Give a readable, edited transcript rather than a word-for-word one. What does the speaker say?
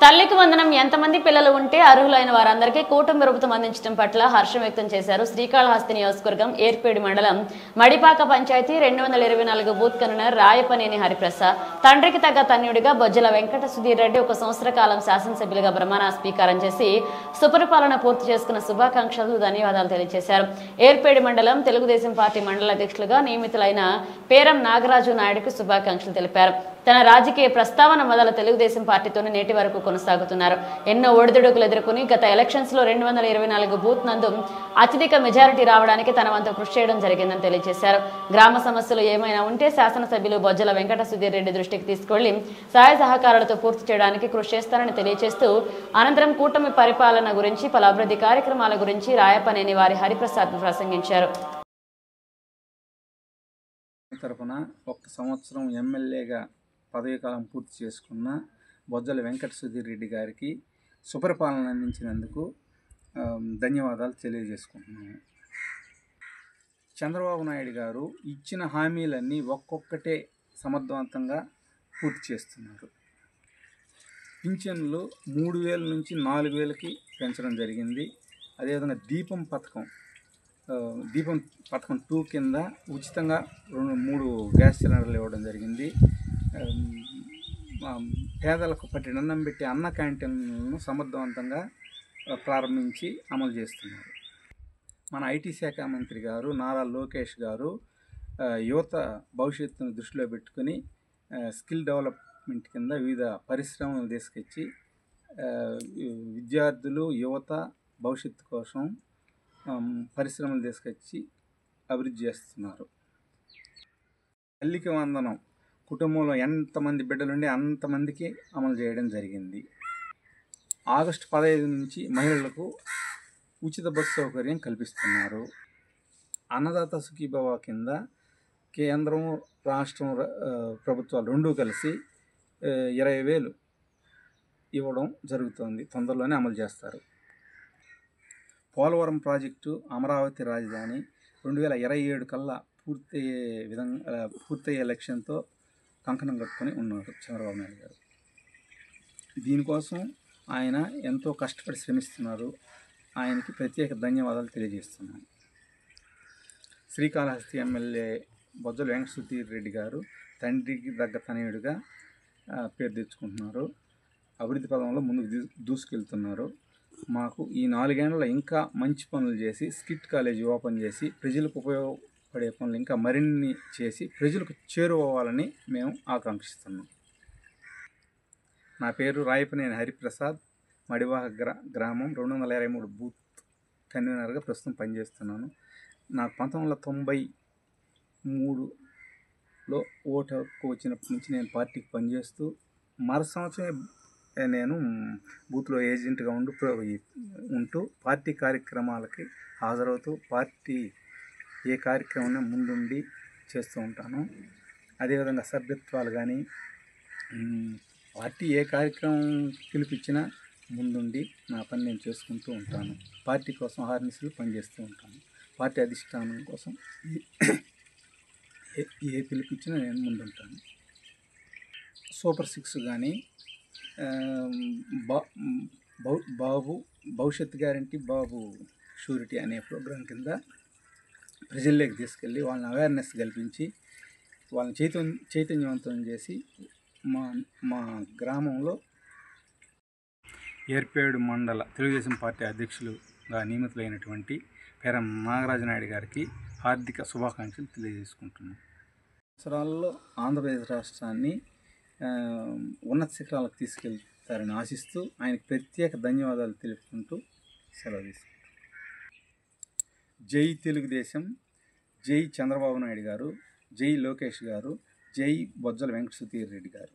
తల్లికి వందనం ఎంతమంది పిల్లలు ఉంటే అర్హులైన వారందరికీ కూటమి ప్రభుత్వం అందించడం పట్ల హర్షం వ్యక్తం చేశారు. శ్రీకాళహస్తి నియోజకవర్గం ఏర్పేడు మండలం మడిపాక పంచాయతీ 224 బూత్ కన్వీనర్ రాయపనేని హరిప్రసాద్. తండ్రికి తగ్గ తన్యుడిగా బొజ్జల వెంకట సుధీర్ రెడ్డి 1 సంవత్సర కాలం శాసనసభ్యులుగా ప్రమాణ స్వీకారం చేసి సుపరిపాలన పూర్తి చేసుకున్న శుభాకాంక్షలు, ధన్యవాదాలు తెలియజేశారు. ఏర్పేడు మండలం తెలుగుదేశం పార్టీ మండల అధ్యక్షులుగా నియమితులైన పేరం నాగరాజు నాయుడుకు శుభాకాంక్షలు తెలిపారు. తన రాజకీయ ప్రస్తావన మొదల తెలుగుదేశం పార్టీతోనే నేటి వరకు కొనసాగుతున్నారు. ఎన్నో ఒడిదుడుకులు ఎదుర్కొని గత ఎలక్షన్స్ లో 224 బూత్ నందు అత్యధిక మెజారిటీ రావడానికి తన వంతు కృషి చేయడం జరిగిందని తెలియజేశారు. గ్రామ సమస్యలు ఏమైనా ఉంటే శాసనసభ్యులు బొజ్జల వెంకట సుధీర్ రెడ్డి దృష్టికి తీసుకెళ్లి సహాయ సహకారాలతో పూర్తి చేయడానికి కృషి చేస్తారని తెలియజేస్తూ అనంతరం కూటమి పరిపాలన గురించి, పలు అభివృద్ధి కార్యక్రమాల గురించి రాయపనేని వారి హరిప్రసాద్ ప్రసంగించారు. తరపున 1 సంవత్సరం ఎమ్మెల్యేగా పదవీకాలం పూర్తి చేసుకున్న బొజ్జల వెంకట సుధీర్ రెడ్డి గారికి సుపరిపాలన అందించినందుకు ధన్యవాదాలు తెలియజేసుకుంటున్నాను. చంద్రబాబు నాయుడు గారు ఇచ్చిన హామీలన్నీ ఒక్కొక్కటే సమర్థవంతంగా పూర్తి చేస్తున్నారు. పింఛన్లు 3,000 నుంచి 4,000కి పెంచడం జరిగింది. అదేవిధంగా దీపం పథకం 2 కింద ఉచితంగా 3 గ్యాస్ సిలిండర్లు ఇవ్వడం జరిగింది. పేదలకు పట్టినన్నం పెట్టి అన్న క్యాంటీన్లను సమర్థవంతంగా ప్రారంభించి అమలు చేస్తున్నారు. మన ఐటీ శాఖ మంత్రి గారు నారా లోకేష్ గారు యువత భవిష్యత్తును దృష్టిలో పెట్టుకుని స్కిల్ డెవలప్మెంట్ కింద వివిధ పరిశ్రమలు తీసుకొచ్చి విద్యార్థులు, యువత భవిష్యత్తు కోసం పరిశ్రమలు తీసుకొచ్చి అభివృద్ధి చేస్తున్నారు. తల్లికి వందనం కుటుంబంలో ఎంతమంది బిడ్డలుండి అంతమందికి అమలు చేయడం జరిగింది. ఆగస్టు 15 నుంచి మహిళలకు ఉచిత బస్సు సౌకర్యం కల్పిస్తున్నారు. అన్నదాత సుఖీభవ కింద కేంద్రం, రాష్ట్రం ప్రభుత్వాలు 2 కలిసి 20,000 ఇవ్వడం జరుగుతుంది. తొందరలోనే అమలు చేస్తారు. పోలవరం ప్రాజెక్టు, అమరావతి రాజధాని 2027 కల్లా పూర్తయ్యే లక్ష్యంతో కంకణం కట్టుకొని ఉన్నారు చంద్రబాబు నాయుడు గారు. దీనికోసం ఆయన ఎంతో కష్టపడి శ్రమిస్తున్నారు. ఆయనకి ప్రత్యేక ధన్యవాదాలు తెలియజేస్తున్నాను. శ్రీకాళహస్తి ఎమ్మెల్యే బొజ్జల వెంకట సుధీర్ రెడ్డి గారు తండ్రికి తగ్గ తనయుడిగా పేరు తెచ్చుకుంటున్నారు. అభివృద్ధి పదంలో ముందుకు దూసుకెళ్తున్నారు. మాకు ఈ 4 ఏళ్లలో ఇంకా మంచి పనులు చేసి, స్కిట్ కాలేజీ ఓపెన్ చేసి, ప్రజలకు ఉపయోగపడే పనులు ఇంకా మరిన్ని చేసి ప్రజలకు చేరువవ్వాలని మేము ఆకాంక్షిస్తున్నాం. నా పేరు రాయపనేని హరిప్రసాద్. మడివాక గ్రామం 223 బూత్ కన్వీనర్గా ప్రస్తుతం పనిచేస్తున్నాను. నాకు 1993లో ఓటు హక్కు వచ్చినప్పటి నుంచి నేను పార్టీకి పనిచేస్తూ మరు సంవత్సరం నేను బూత్లో ఏజెంట్గా ఉంటూ పార్టీ కార్యక్రమాలకి హాజరవుతూ పార్టీ ఏ కార్యక్రమం ముందుండి చేస్తూ ఉంటాను. అదేవిధంగా సభ్యత్వాలు కానీ పార్టీ ఏ కార్యక్రమం పిలిపించినా ముందుండి నా పని నేను చేసుకుంటూ ఉంటాను. పార్టీ కోసం అహర్నిశలు పనిచేస్తూ ఉంటాను. పార్టీ అధిష్టానం కోసం ఏ పిలిపించినా నేను ముందుంటాను. సూపర్ 6 కానీ బాబు భవిష్యత్ గ్యారంటీ, బాబు షూరిటీ అనే ప్రోగ్రాం కింద ప్రజల్లోకి తీసుకెళ్ళి వాళ్ళని అవేర్నెస్ కల్పించి వాళ్ళని చైతన్యవంతం చేసి మా గ్రామంలో ఏర్పేడు మండల తెలుగుదేశం పార్టీ అధ్యక్షులుగా నియమితులైనటువంటి పేరం నాగరాజు నాయుడు గారికి హార్దిక శుభాకాంక్షలు తెలియజేసుకుంటున్నాను. సంవత్సరాల్లో ఆంధ్రప్రదేశ్ రాష్ట్రాన్ని ఉన్నత శిఖరాలకు తీసుకెళ్తారని ఆశిస్తూ ఆయనకు ప్రత్యేక ధన్యవాదాలు తెలుపుకుంటూ సెలవు తీసుకుంటాను. జై తెలుగుదేశం, జై చంద్రబాబు నాయుడు గారు, జై లోకేష్ గారు, జై బొజ్జల వెంకట సుధీర్ రెడ్డి గారు.